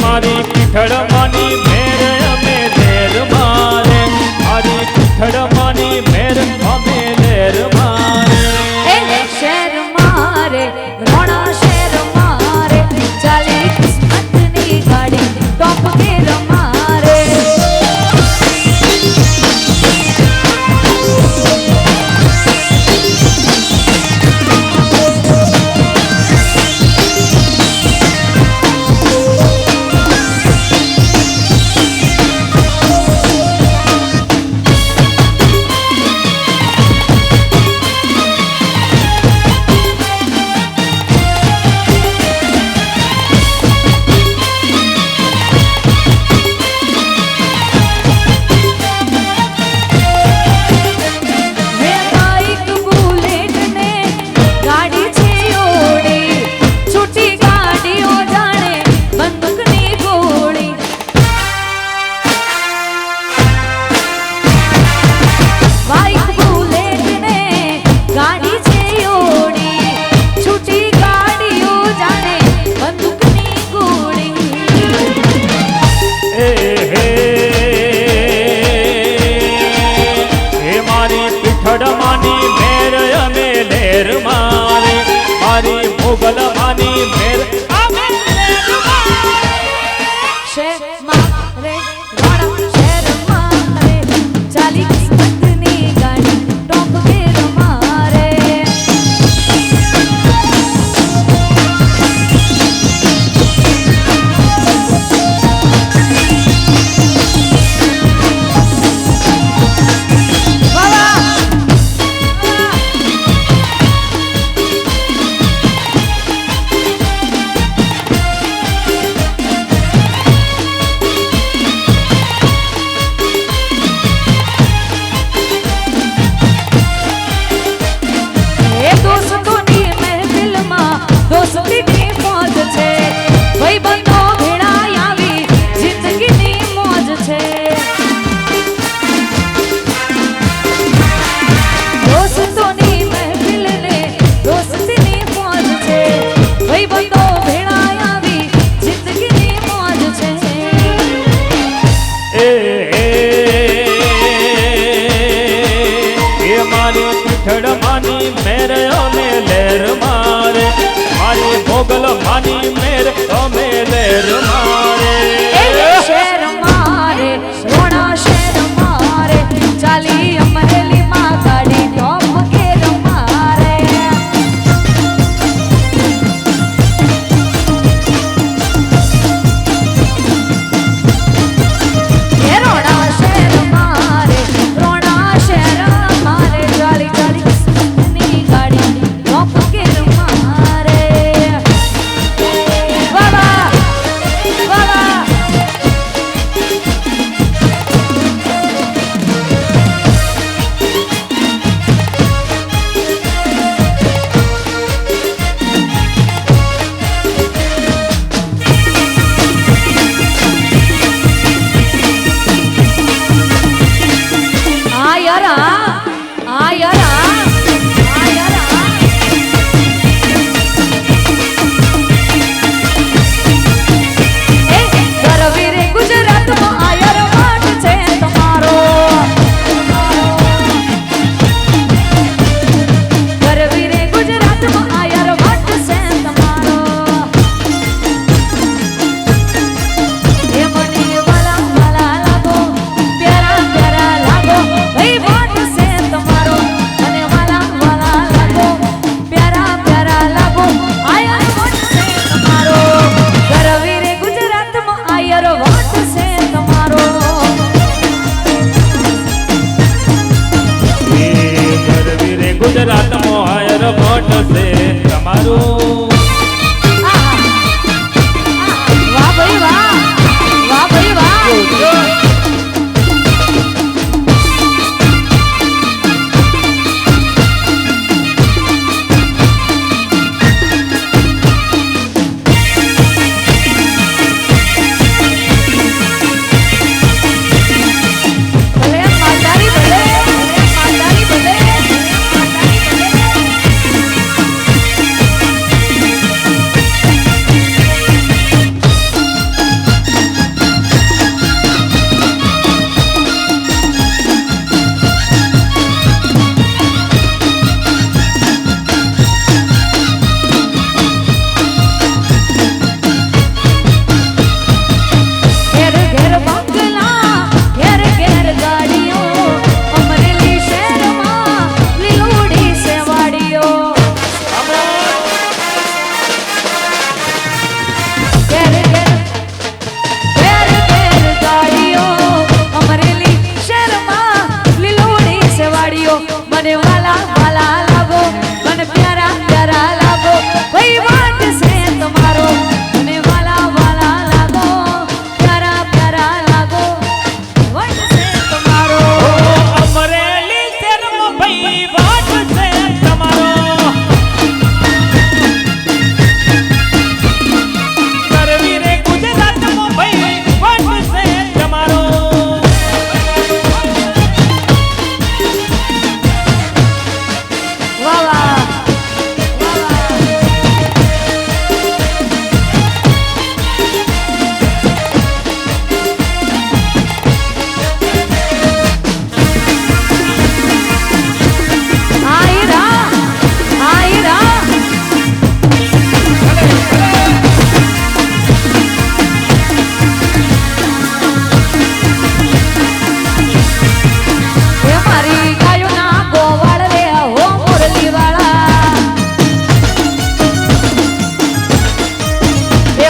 मारी पिठड़ मानी मेर अमे लेर मारे मारी पिठड़ मानी मेर अमे लेर मारे शेर मारे रोना शेर मारे चाली किस्मत नी गाड़ी टॉप गेर मारे मोगल मानी मेर अमे लेर मारे शेर मारे रोना शेर मारे चाली किस्मत नी गाड़ी टॉप गेर मारे दोस्ती नी मौज छे भाई बंदो भेड़ा आवी जिंदगी नी मौज छे दोस्तों नी महफिल ने दोस्ती नी मौज छे भाई बंदो भेड़ा आवी जिंदगी नी मौज छे ए मारी पिठड़ मानी मेरे अमे लेर मारे मारी मोगल मानी मेरे अमे लेर मारे शेर मारे रोना शेर मारे चाली अमरेली माँ गाड़ी टॉप गेर मारे रोना शेर मारे चाली चाली किस्मत नी गाड़ी टॉप गेर मारे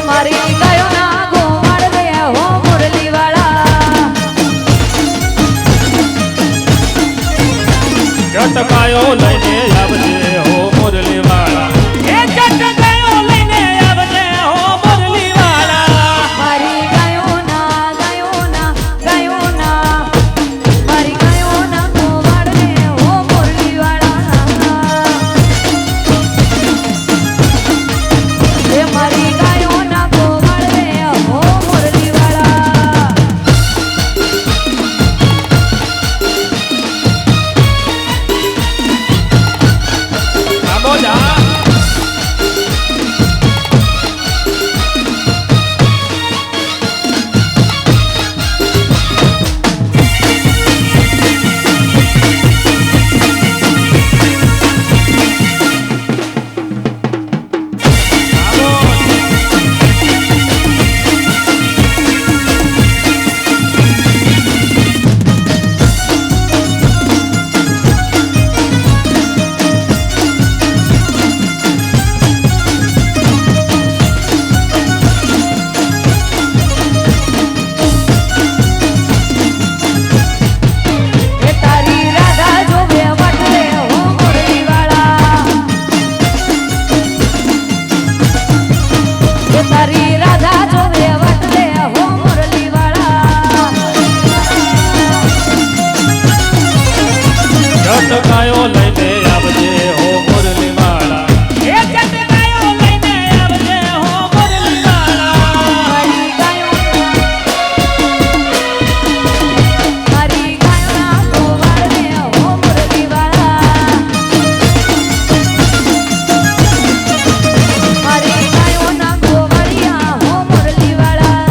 મારી ગાયો ના ગોવાળ રે હો મુરલી વાળા જટકાયો લઈને આવજે હો મુરલી વાળા એ જટકાયો લઈને આવજે હો મુરલી વાળા મારી ગાયો ના મારી ગાયો ના ગોવાળ રે હો મુરલી વાળા એ મારી ગાયો ના ગોવાળ રે હો મુરલી વાળા આબો જા એ તારી રાધા જોવે વટલે હો મુરલી વાળા એ તારી રાધા જોવે વટલે હો મુરલી વાળા જટકાયો લઈને આવજે હો મુરલી વાળા એ જટકાયો લઈને આવજે હો મુરલી વાળા મારી ગાયો ના ગોવાળ રે હો મુરલી વાળા મારી ગાયો ના ગોવાળિયા હો મુરલી વાળા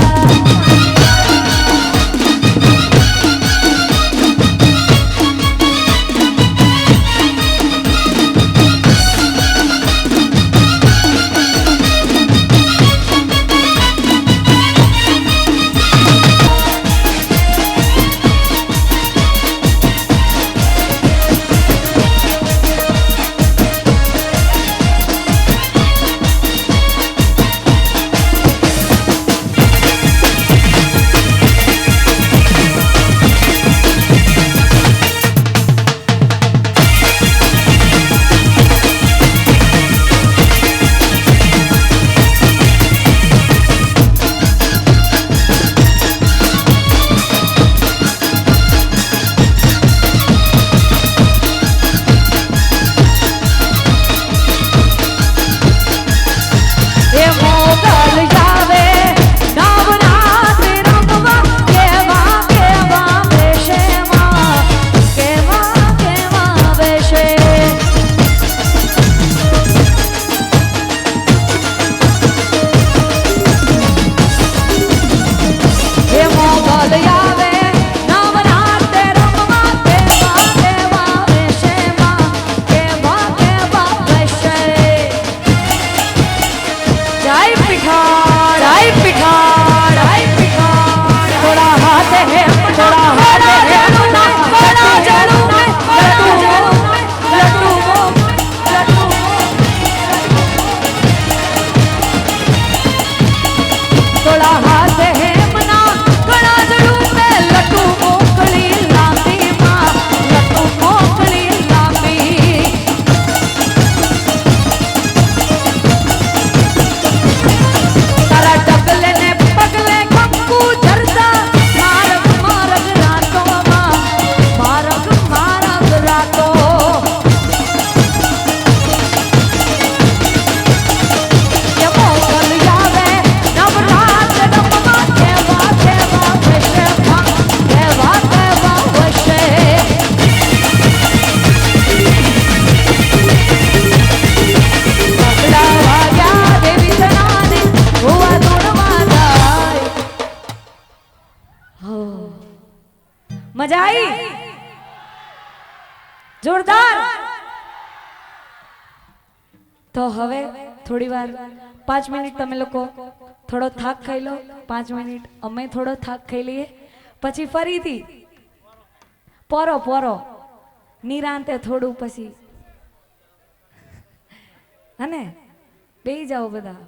એ મોગલ જાવે નવરાત રમવા કેવા કેવા વેશમાં કેવા વેશે એ મોગલ આવે નવરાત રમવા કેવા વેશમાં કેવા વેશે જય પીઠાણ થોડા હાથ હે ના થોડા જણું લટુ થોડા હાથ હે મના ઘણા જણું મે લટુ મોકલી લાંબી માં લટુ મોકલી લાંબી તારા ડગલે ને પગલે કંકુ ધરતા મારગ મારગ રાતોમાં મારગ મારગ રાતો એ મોગલ આવે નવરાત રમવા કેવા કેવા વેશે કેવા કેવા વેશે પગલા વાગ્યા દેવી સનાને હોવા દોડવા જાય હો મજા આવી જોરદાર તો હવે થોડી વાર 5 મિનિટ તમે લોકો થોડો થાક ખાઈ લો 5 મિનિટ અમે થોડો થાક ખાઈ લઈએ પછી ફરીથી પોરો પોરો નિરાંતે થોડું પછી હને બેહી જાઓ બધા